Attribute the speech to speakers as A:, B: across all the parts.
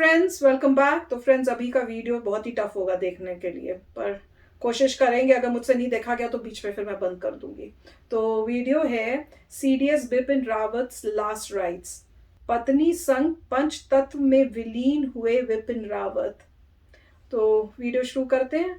A: Friends, welcome back. तो friends, अभी का वीडियो बहुत ही टफ होगा देखने के लिए, पर कोशिश करेंगे। अगर मुझसे नहीं देखा गया तो बीच में फिर मैं बंद कर दूंगी। तो वीडियो है CDS Bipin Rawat last rites. पत्नी संग पंच तत्व में विलीन हुए विपिन रावत। तो वीडियो शुरू करते हैं।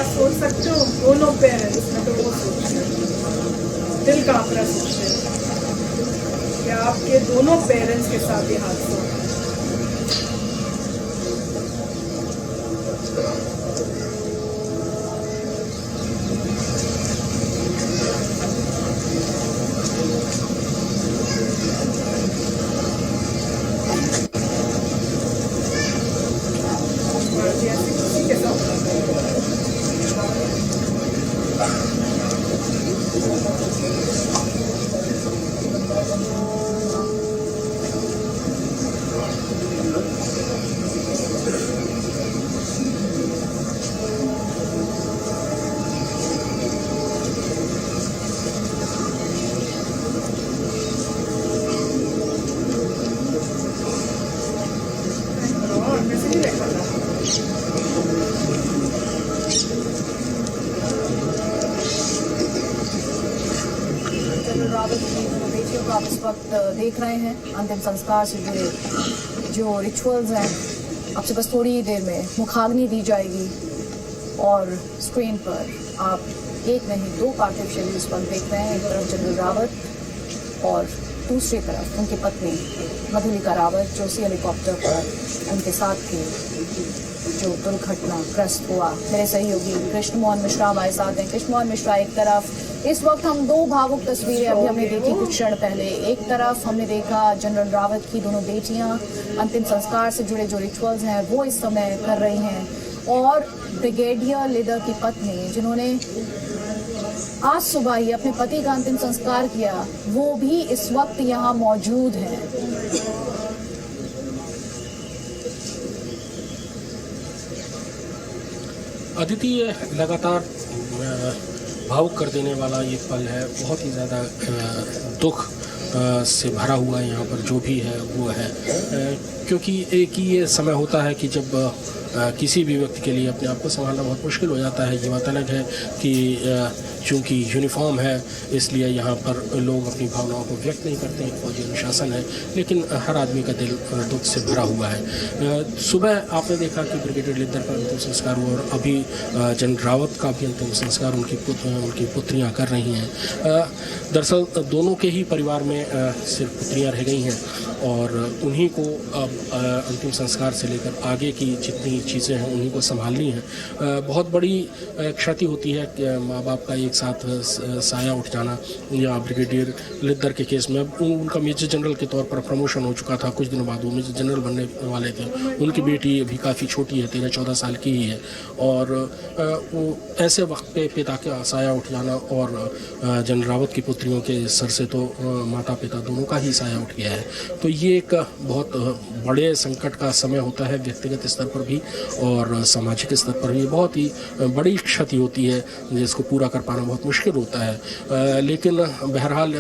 A: सोच सकते हो दोनों पेरेंट्स में, तो वो सोचते दिल का आंकड़ा सोचते कि आपके दोनों पेरेंट्स के साथ ये हादसा।
B: बेटियों को आप इस वक्त देख रहे हैं। अंतिम संस्कार से जुड़े जो रिचुअल्स हैं, आपसे बस थोड़ी ही देर में मुखाग्नि दी जाएगी और स्क्रीन पर आप एक नहीं दो पार्थिव शरीर इस वक्त देख रहे हैं। एक तरफ जनरल रावत और दूसरी तरफ उनकी पत्नी मधुलिका रावत, जो सी हेलीकॉप्टर पर उनके साथ थी, जो दुर्घटनाग्रस्त हुआ। मेरे सहयोगी कृष्ण मोहन मिश्रा हमारे साथ हैं। कृष्ण मोहन मिश्रा, एक तरफ इस वक्त हम दो भावुक तस्वीरें अभी हमने देखी कुछ क्षण पहले। एक तरफ हमने देखा जनरल रावत की दोनों बेटियां अंतिम संस्कार से जुड़े जो रिचुअल्स हैं वो इस समय कर रही हैं, और ब्रिगेडियर लीडर की पत्नी, जिन्होंने आज सुबह ही अपने पति का अंतिम संस्कार किया, वो भी इस वक्त यहाँ मौजूद हैं।
C: अदिति, ये लगातार भावुक कर देने वाला ये पल है। बहुत ही ज़्यादा दुख से भरा हुआ यहाँ पर जो भी है वो है, क्योंकि एक ही ये समय होता है कि जब किसी भी व्यक्ति के लिए अपने आप को संभालना बहुत मुश्किल हो जाता है। ये बात अलग है कि चूँकि यूनिफॉर्म है इसलिए यहाँ पर लोग अपनी भावनाओं को व्यक्त नहीं करते हैं, फौजी अनुशासन है, लेकिन हर आदमी का दिल दुख से भरा हुआ है। सुबह आपने देखा कि ब्रिगेडियर लीडर का अंतिम संस्कार हुआ और अभी जनरल रावत का भी अंतिम संस्कार उनकी पुत्रियाँ कर रही हैं। दरअसल दोनों के ही परिवार में सिर्फ पुत्रियाँ रह गई हैं और उन्हीं को अब अंतिम संस्कार से लेकर आगे की जितनी चीज़ें हैं उन्हीं को संभालनी है। बहुत बड़ी क्षति होती है कि माँ बाप का एक साथ साया उठ जाना। या ब्रिगेडियर लीडर के केस में उनका मेजर जनरल के तौर पर प्रमोशन हो चुका था, कुछ दिनों बाद वो मेजर जनरल बनने वाले थे। उनकी बेटी अभी काफ़ी छोटी है, 13-14 साल की ही है, और वो ऐसे वक्त पे पिता का साया उठ जाना और जनरल रावत की पुत्रियों के सर से तो माता पिता दोनों का ही साया उठ गया है। तो तो ये एक बहुत बड़े संकट का समय होता है, व्यक्तिगत स्तर पर भी और सामाजिक स्तर पर भी बहुत ही बड़ी क्षति होती है जिसको पूरा कर पाना बहुत मुश्किल होता है। लेकिन बहरहाल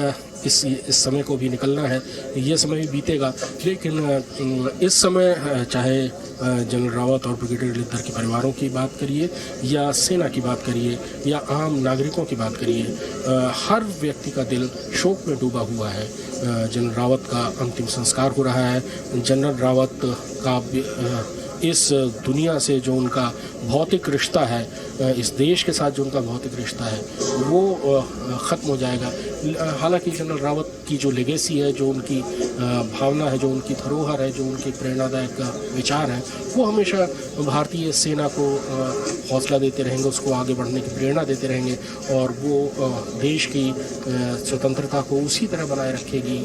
C: इस समय को भी निकलना है, ये समय भी बीतेगा। लेकिन इस समय चाहे जनरल रावत और ब्रिगेडियर लिद्दर के परिवारों की बात करिए या सेना की बात करिए या आम नागरिकों की बात करिए, हर व्यक्ति का दिल शोक में डूबा हुआ है। जनरल रावत का अंतिम संस्कार हो रहा है। जनरल रावत का इस दुनिया से जो उनका भौतिक रिश्ता है, इस देश के साथ जो उनका भौतिक रिश्ता है, वो ख़त्म हो जाएगा। हालांकि जनरल रावत की जो लेगेसी है, जो उनकी भावना है, जो उनकी धरोहर है, जो उनके प्रेरणादायक विचार है, वो हमेशा भारतीय सेना को हौसला देते रहेंगे, उसको आगे बढ़ने की प्रेरणा देते रहेंगे और वो देश की स्वतंत्रता को उसी तरह बनाए रखेगी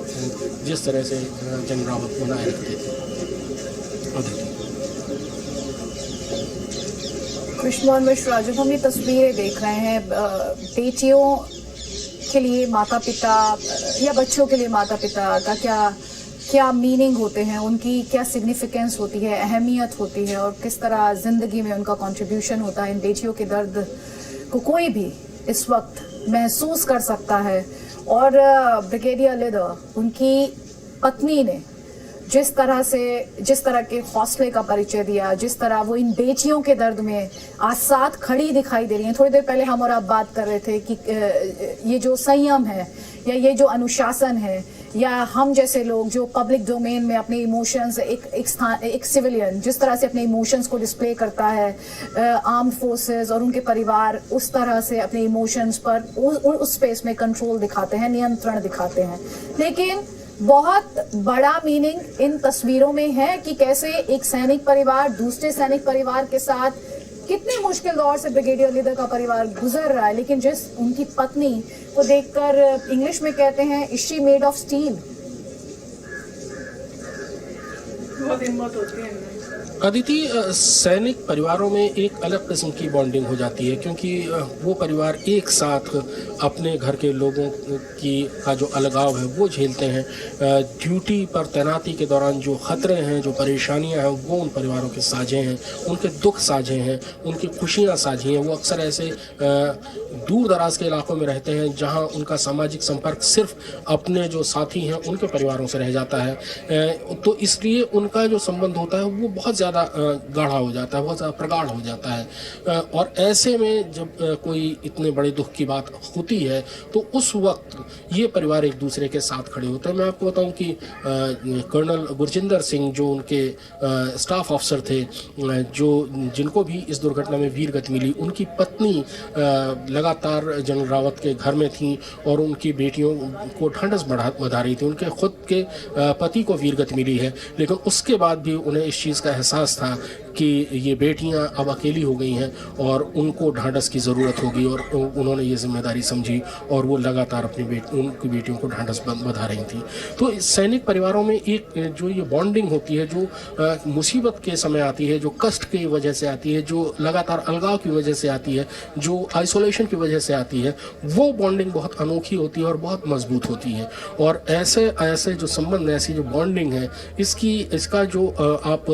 C: जिस तरह से जनरल रावत बनाए रखते थे।
B: कृष्ण मोहन मिश्रा, जब हम ये तस्वीरें देख रहे हैं बेटियों के लिए माता पिता या बच्चों के लिए माता पिता का क्या मीनिंग होते हैं, उनकी क्या सिग्निफिकेंस होती है, अहमियत होती है और किस तरह ज़िंदगी में उनका कंट्रीब्यूशन होता है, इन बेटियों के दर्द को कोई भी इस वक्त महसूस कर सकता है। और ब्रिगेडियर लिद्दर, उनकी पत्नी ने जिस तरह के हौसले का परिचय दिया, जिस तरह वो इन बेटियों के दर्द में आज साथ खड़ी दिखाई दे रही हैं। थोड़ी देर पहले हम और आप बात कर रहे थे कि ये जो संयम है या ये जो अनुशासन है, या हम जैसे लोग जो पब्लिक डोमेन में अपने इमोशंस, एक सिविलियन जिस तरह से अपने इमोशंस को डिस्प्ले करता है, आर्म्ड फोर्सेस और उनके परिवार उस तरह से अपने इमोशंस पर उस स्पेस में कंट्रोल दिखाते हैं, नियंत्रण दिखाते हैं। लेकिन बहुत बड़ा मीनिंग इन तस्वीरों में है कि कैसे एक सैनिक परिवार दूसरे सैनिक परिवार के साथ कितने मुश्किल दौर से ब्रिगेडियर लिद्दर का परिवार गुजर रहा है, लेकिन जिस उनकी पत्नी को देखकर इंग्लिश में कहते हैं, is she made of steel.
A: बहुत हिम्मत होती है इनमें।
C: अदिति, सैनिक परिवारों में एक अलग किस्म की बॉन्डिंग हो जाती है क्योंकि वो परिवार एक साथ अपने घर के लोगों का जो अलगाव है वो झेलते हैं। ड्यूटी पर तैनाती के दौरान जो ख़तरे हैं, जो परेशानियां हैं, वो उन परिवारों के साझे हैं, उनके दुख साझे हैं, उनकी खुशियां साझी हैं। वो अक्सर ऐसे दूर दराज के इलाकों में रहते हैं जहां उनका सामाजिक संपर्क सिर्फ अपने जो साथी हैं उनके परिवारों से रह जाता है। तो इसलिए उनका जो संबंध होता है वो बहुत ज़्यादा गाढ़ा हो जाता है, बहुत ज़्यादा प्रगाढ़ हो जाता है। और ऐसे में जब कोई इतने बड़े दुख की बात होती है तो उस वक्त ये परिवार एक दूसरे के साथ खड़े होते हैं। मैं आपको बताऊं कि कर्नल गुरजिंदर सिंह जो उनके स्टाफ अफसर थे, जिनको भी इस दुर्घटना में वीर गति मिली, उनकी पत्नी लगातार जनरल रावत के घर में थी और उनकी बेटियों को ढांढस बधा रही थी। उनके खुद के पति को वीर गति मिली है, लेकिन उसके बाद भी उन्हें इस चीज़ का एहसास था कि ये बेटियां अब अकेली हो गई हैं और उनको ढांढस की ज़रूरत होगी, और उन्होंने ये जिम्मेदारी समझी और वो लगातार उनकी बेटियों को ढांढस बधा रही थी। तो सैनिक परिवारों में एक जो ये बॉन्डिंग होती है, जो मुसीबत के समय आती है, जो कष्ट की वजह से आती है, जो लगातार अलगाव की वजह से आती है, जो आइसोलेशन की वजह से आती है, वो बॉन्डिंग बहुत अनोखी होती है और बहुत मजबूत होती है। और ऐसे जो संबंध, ऐसी जो बॉन्डिंग है, इसका जो आप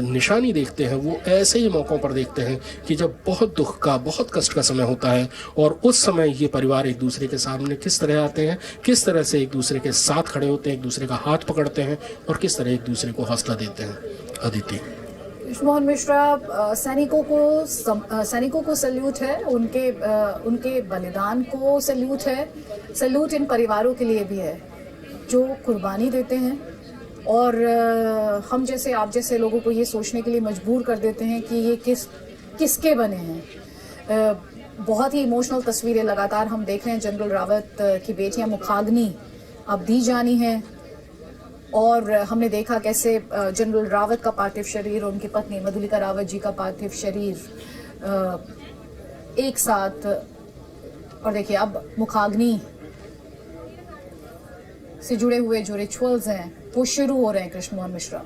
C: निशानी देखते हैं वो ऐसे ही मौक़ों पर देखते हैं कि जब बहुत दुख का, बहुत कष्ट का समय होता है और उस समय ये परिवार एक दूसरे के सामने किस तरह आते हैं, किस तरह से एक दूसरे के साथ खड़े होते हैं, एक दूसरे का हाथ पकड़ते हैं और किस तरह एक दूसरे को हौसला देते हैं। अदिति।
B: कृष्ण मोहन मिश्रा, सैनिकों को सैल्यूट है, उनके बलिदान को सैल्यूट है। सैल्यूट इन परिवारों के लिए भी है जो कुर्बानी देते हैं और हम जैसे, आप जैसे लोगों को ये सोचने के लिए मजबूर कर देते हैं कि ये किसके बने हैं। बहुत ही इमोशनल तस्वीरें लगातार हम देख रहे हैं। जनरल रावत की बेटियां मुखाग्नि अब दी जानी है और हमने देखा कैसे जनरल रावत का पार्थिव शरीर और उनकी पत्नी मधुलिका रावत जी का पार्थिव शरीर एक साथ, और देखिए अब मुखाग्नि से जुड़े हुए जो रिचुअल्स हैं वो शुरू हो रहे हैं। कृष्ण मोहन मिश्रा,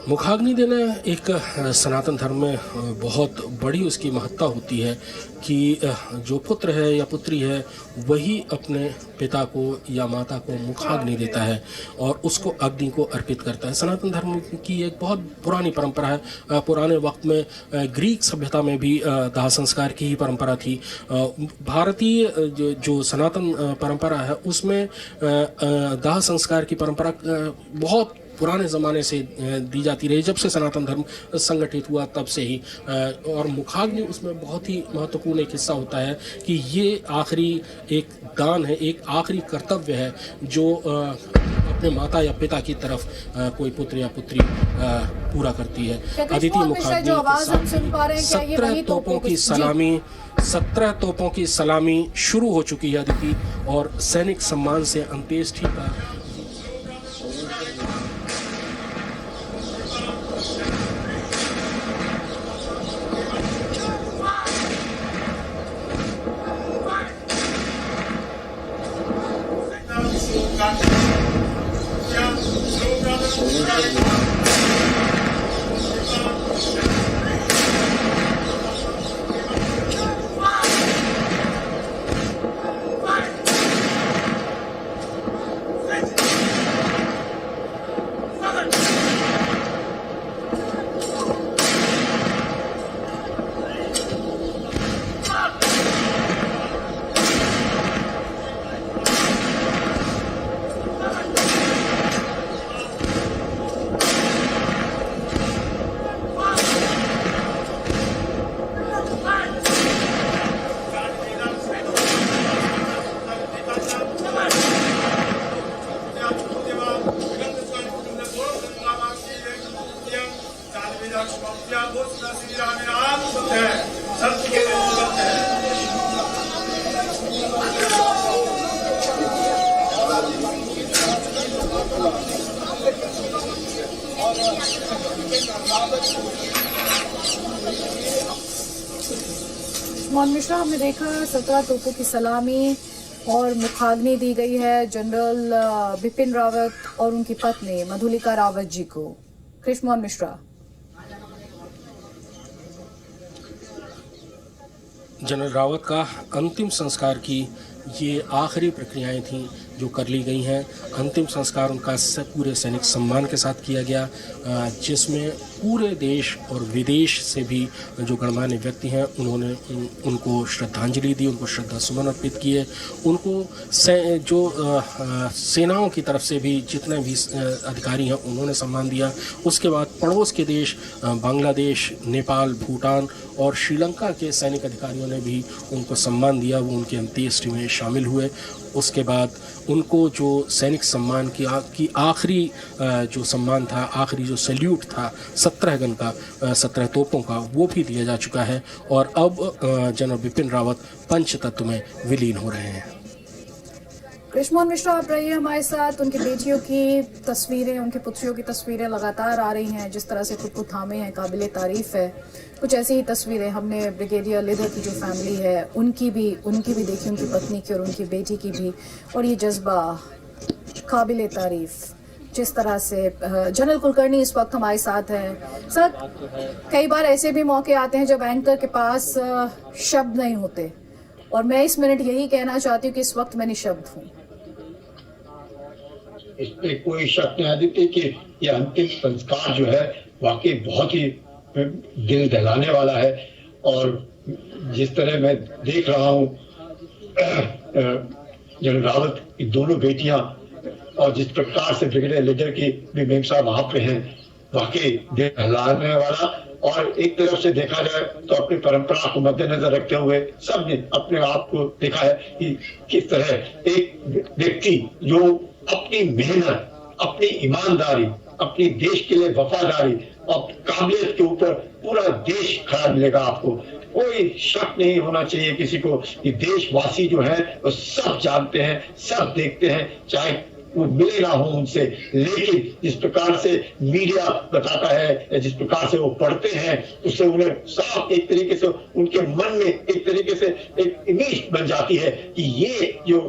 C: मुखाग्नि देना एक सनातन धर्म में बहुत बड़ी उसकी महत्ता होती है कि जो पुत्र है या पुत्री है वही अपने पिता को या माता को मुखाग्नि देता है और उसको अग्नि को अर्पित करता है। सनातन धर्म की एक बहुत पुरानी परंपरा है। पुराने वक्त में ग्रीक सभ्यता में भी दाह संस्कार की ही परंपरा थी। भारतीय जो सनातन परंपरा है उसमें दाह संस्कार की परंपरा बहुत पुराने ज़माने से दी जाती रही। जब से सनातन धर्म संगठित हुआ तब से ही, और मुखाग्नि उसमें बहुत ही महत्वपूर्ण एक हिस्सा होता है कि ये आखिरी एक दान है, एक आखिरी कर्तव्य है जो अपने माता या पिता की तरफ कोई पुत्र या पुत्री पूरा करती है। अदिति मुखाग्नि 17 तोपों की सलामी शुरू हो चुकी है अदिति, और सैनिक सम्मान से अंत्येष्टि का
B: मोहन मिश्रा, हमने देखा 17 तोपों की सलामी और मुखाग्नि दी गई है जनरल बिपिन रावत और उनकी पत्नी मधुलिका रावत जी को। कृष्ण मोहन मिश्रा।
C: जनरल रावत का अंतिम संस्कार की ये आखिरी प्रक्रियाएं थीं जो कर ली गई हैं। अंतिम संस्कार उनका पूरे सैनिक सम्मान के साथ किया गया, जिसमें पूरे देश और विदेश से भी जो गणमान्य व्यक्ति हैं उन्होंने उनको श्रद्धांजलि दी, उनको श्रद्धा सुमन अर्पित किए। उनको जो सेनाओं की तरफ से भी जितने भी अधिकारी हैं उन्होंने सम्मान दिया। उसके बाद पड़ोस के देश बांग्लादेश, नेपाल, भूटान और श्रीलंका के सैनिक अधिकारियों ने भी उनको सम्मान दिया, वो उनकी अंत्येष्टि में शामिल हुए। उसके बाद उनको जो सैनिक सम्मान की आखिरी जो सम्मान था, आखिरी जो सैल्यूट था 17 गन का, 17 तोपों का, वो भी दिया जा चुका है। और अब जनरल बिपिन रावत पंचतत्व में विलीन हो रहे हैं।
B: कृष्ण मोहन मिश्रा, आप रहिए हमारे साथ। उनकी बेटियों की तस्वीरें, उनकी पुत्रियों की तस्वीरें लगातार आ रही हैं, जिस तरह से खुद को थामे हैं, काबिले तारीफ है। कुछ ऐसी ही तस्वीरें हमने ब्रिगेडियर लिदर की जो फैमिली है उनकी भी देखी, उनकी पत्नी की और उनकी बेटी की भी। और ये जज्बा काबिले तारीफ जिस तरह से जनरल कुलकर्णी इस वक्त हमारे साथ हैं। सर, कई बार ऐसे भी मौके आते हैं जब एंकर के पास शब्द नहीं होते, और मैं इस मिनट यही कहना चाहती हूँ कि इस वक्त मैं निशब्द हूँ।
D: इसमें कोई शक नहीं आदित्य कि ये अंतिम संस्कार जो है वाकई बहुत ही दिल दहलाने वाला है। और जिस तरह मैं देख रहा हूँ जनरल रावत की दोनों बेटियां, और जिस प्रकार से ब्रिगेडियर लीडर की भी मेम साहब वहां पे हैं, वाकई दिल दहलाने वाला। और एक तरफ से देखा जाए तो अपनी परंपरा को मद्देनजर रखते हुए सबने अपने आप को देखा है कि किस तरह एक व्यक्ति जो अपनी मेहनत, अपनी ईमानदारी, अपनी देश के लिए वफादारी और काबिलियत के ऊपर पूरा देश खड़ा मिलेगा आपको। कोई शक नहीं होना चाहिए किसी को कि देशवासी जो है वो सब जानते हैं, सब देखते हैं, चाहे वो मिले ना हो उनसे, लेकिन जिस प्रकार से मीडिया बताता है या जिस प्रकार से वो पढ़ते हैं, उससे उन्हें साफ एक तरीके से उनके मन में एक तरीके से एक इमेज बन जाती है कि ये जो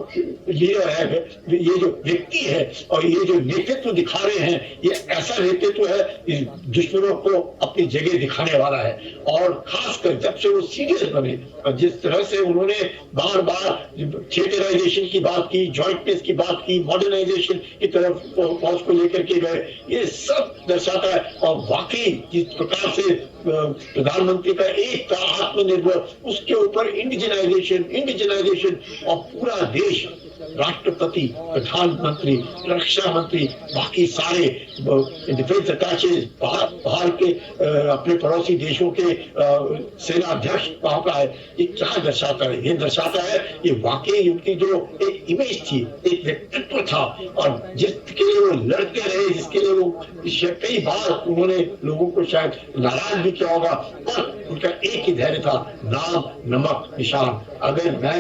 D: लीडर है, ये जो व्यक्ति है और ये जो नेतृत्व दिखा रहे हैं, ये ऐसा नेतृत्व है कि दुश्मनों को अपनी जगह दिखाने वाला है। और खासकर जब से वो सीरियस बने और जिस तरह से उन्होंने बार बार थिएटराइजेशन की बात की, जॉइंटनेस की बात की, मॉडर्नाइजेशन की तरफ पहुंच को लेकर के गए, ये सब दर्शाता है। और वाकई जिस प्रकार से प्रधानमंत्री का एक था आत्मनिर्भर, उसके ऊपर इंडिजिनाइजेशन और पूरा देश, राष्ट्रपति, प्रधानमंत्री, रक्षा मंत्री, बाकी सारे डिफेंस अटैचेज, बाहर के अपने पड़ोसी देशों के सेना अध्यक्ष वहां का है। ये क्या दर्शाता है? ये दर्शाता है ये वाकई उनकी जो एक इमेज थी, एक व्यक्तित्व था, और जिसके लिए वो लड़ते रहे, जिसके लिए वो कई बार उन्होंने लोगों को शायद नाराज भी किया होगा, पर उनका एक ही धैर्य था, नाम नमक निशान। अगर मैं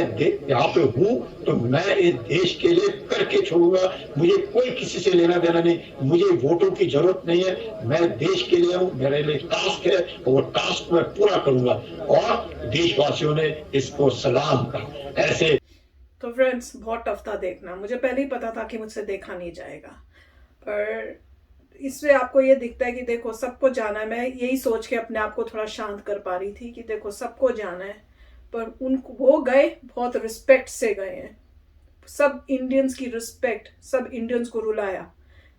D: यहाँ पे हूँ तो मैं इस देश के लिए करके छोड़ूंगा, मुझे कोई किसी से लेना देना नहीं, मुझे वोटों की जरूरत नहीं है, मैं देश के लिए हूँ, मेरे लिए टास्क है और वो टास्क मैं पूरा करूंगा। और देशवासियों ने इसको सलाम कहा। ऐसे
A: तो फ्रेंड्स, बहुत टफ था देखना, मुझे पहले ही पता था कि मुझसे देखा नहीं जाएगा, पर इससे आपको ये दिखता है कि देखो सबको जाना है। मैं यही सोच के अपने आप को थोड़ा शांत कर पा रही थी कि देखो सबको जाना है, पर उनको वो गए, बहुत रिस्पेक्ट से गए हैं, सब इंडियंस की रिस्पेक्ट, सब इंडियंस को रुलाया।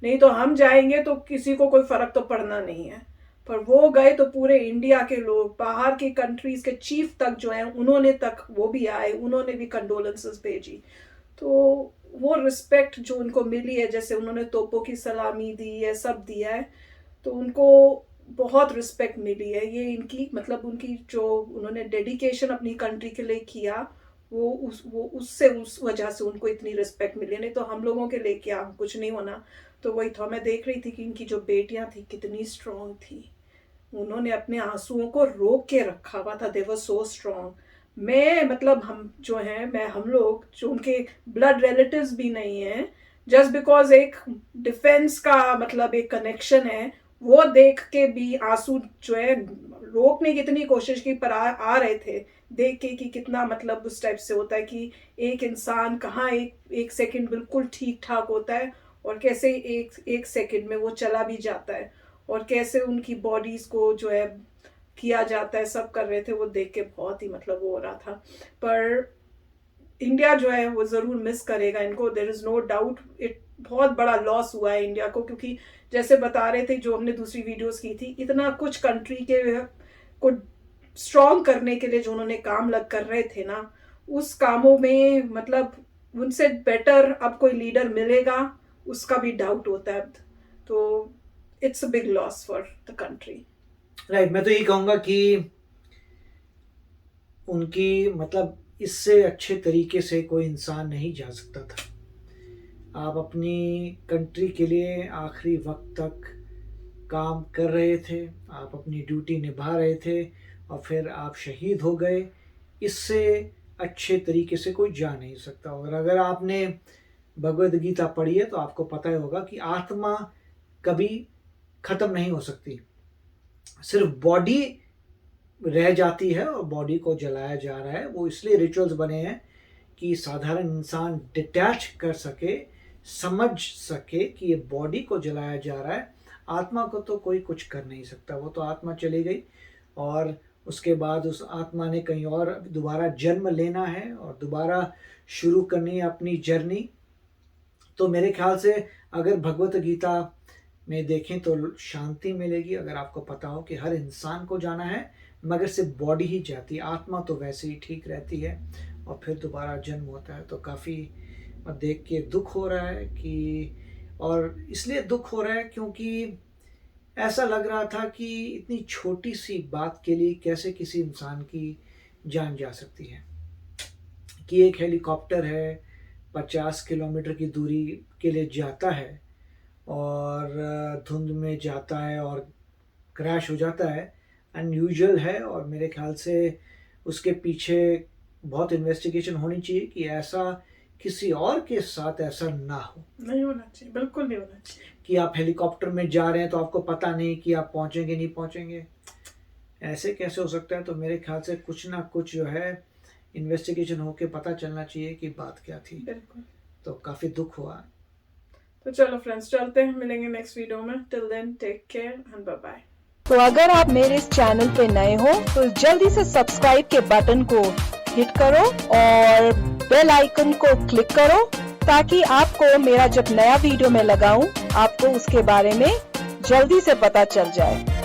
A: नहीं तो हम जाएंगे तो किसी को कोई फर्क तो पड़ना नहीं है, पर वो गए तो पूरे इंडिया के लोग, बाहर की कंट्रीज के चीफ तक जो है उन्होंने तक वो भी आए, उन्होंने भी कंडोलेंसेस भेजी। तो वो रिस्पेक्ट जो उनको मिली है, जैसे उन्होंने तोपों की सलामी दी है, सब दिया है, तो उनको बहुत रिस्पेक्ट मिली है। ये इनकी मतलब उनकी जो उन्होंने डेडिकेशन अपनी कंट्री के लिए किया, वो उस वजह से उनको इतनी रिस्पेक्ट मिली। नहीं तो हम लोगों के लिए क्या, कुछ नहीं होना। तो वही था, मैं देख रही थी कि इनकी जो बेटियां थी कितनी स्ट्रांग थी, उन्होंने अपने आंसुओं को रोक के रखा हुआ था। दे वर सो स्ट्रांग। मैं मतलब हम जो हैं, हम लोग जो उनके ब्लड रिलेटिव्स भी नहीं हैं, जस्ट बिकॉज एक डिफेंस का मतलब एक कनेक्शन है, वो देख के भी आंसू जो है रोकने की इतनी कोशिश की, पर आ रहे थे देख के कि कितना मतलब उस टाइप से होता है कि एक इंसान कहाँ एक सेकंड बिल्कुल ठीक ठाक होता है और कैसे एक सेकंड में वो चला भी जाता है, और कैसे उनकी बॉडीज को जो है किया जाता है, सब कर रहे थे। वो देख के बहुत ही मतलब वो हो रहा था। पर इंडिया जो है वो ज़रूर मिस करेगा इनको, there is no doubt. It बहुत बड़ा लॉस हुआ है इंडिया को, क्योंकि जैसे बता रहे थे जो हमने दूसरी वीडियोस की थी, इतना कुछ कंट्री के को स्ट्रॉन्ग करने के लिए जो उन्होंने काम कर रहे थे ना, उस कामों में मतलब उनसे बेटर अब कोई लीडर मिलेगा उसका भी डाउट होता है। तो it's a big loss for the country.
E: Right, मैं तो यही कहूँगा कि उनकी मतलब इससे अच्छे तरीके से कोई इंसान नहीं जा सकता था। आप अपनी कंट्री के लिए आखिरी वक्त तक काम कर रहे थे, आप अपनी ड्यूटी निभा रहे थे और फिर आप शहीद हो गए। इससे अच्छे तरीके से कोई जा नहीं सकता। और अगर आपने भगवद गीता पढ़ी है तो आपको पता ही होगा कि आत्मा कभी ख़त्म नहीं हो सकती, सिर्फ बॉडी रह जाती है और बॉडी को जलाया जा रहा है। वो इसलिए रिचुअल्स बने हैं कि साधारण इंसान डिटैच कर सके, समझ सके कि ये बॉडी को जलाया जा रहा है, आत्मा को तो कोई कुछ कर नहीं सकता। वो तो आत्मा चली गई और उसके बाद उस आत्मा ने कहीं और दोबारा जन्म लेना है और दोबारा शुरू करनी है अपनी जर्नी। तो मेरे ख्याल से अगर भगवत गीता में देखें तो शांति मिलेगी। अगर आपको पता हो कि हर इंसान को जाना है मगर सिर्फ बॉडी ही जाती है, आत्मा तो वैसे ही ठीक रहती है और फिर दोबारा जन्म होता है। तो काफ़ी देख के दुख हो रहा है कि, और इसलिए दुख हो रहा है क्योंकि ऐसा लग रहा था कि इतनी छोटी सी बात के लिए कैसे किसी इंसान की जान जा सकती है। कि एक हेलीकॉप्टर है 50 किलोमीटर की दूरी के लिए जाता है और धुंध में जाता है और क्रैश हो जाता है, अनयूजुअल है। और मेरे ख्याल से उसके पीछे बहुत इन्वेस्टिगेशन होनी चाहिए कि ऐसा किसी और के साथ ऐसा ना हो
A: नहीं होना चाहिए, बिल्कुल नहीं होना चाहिए।
E: कि आप हेलीकॉप्टर में जा रहे हैं तो आपको पता नहीं कि आप पहुंचेंगे नहीं पहुंचेंगे। ऐसे कैसे हो सकता है? तो मेरे ख्याल से कुछ ना कुछ जो है इन्वेस्टिगेशन होके पता चलना चाहिए कि बात क्या थी।
A: बिल्कुल।
E: तो काफ़ी दुख हुआ।
A: तो चलो फ्रेंड्स, चलते हैं, मिलेंगे नेक्स्ट वीडियो में। Till then take care and bye bye.
F: तो अगर आप मेरे इस चैनल पे नए हो तो जल्दी से सब्सक्राइब के बटन को हिट करो और बेल आइकन को क्लिक करो ताकि आपको मेरा जब नया वीडियो मैं लगाऊं आपको उसके बारे में जल्दी से पता चल जाए।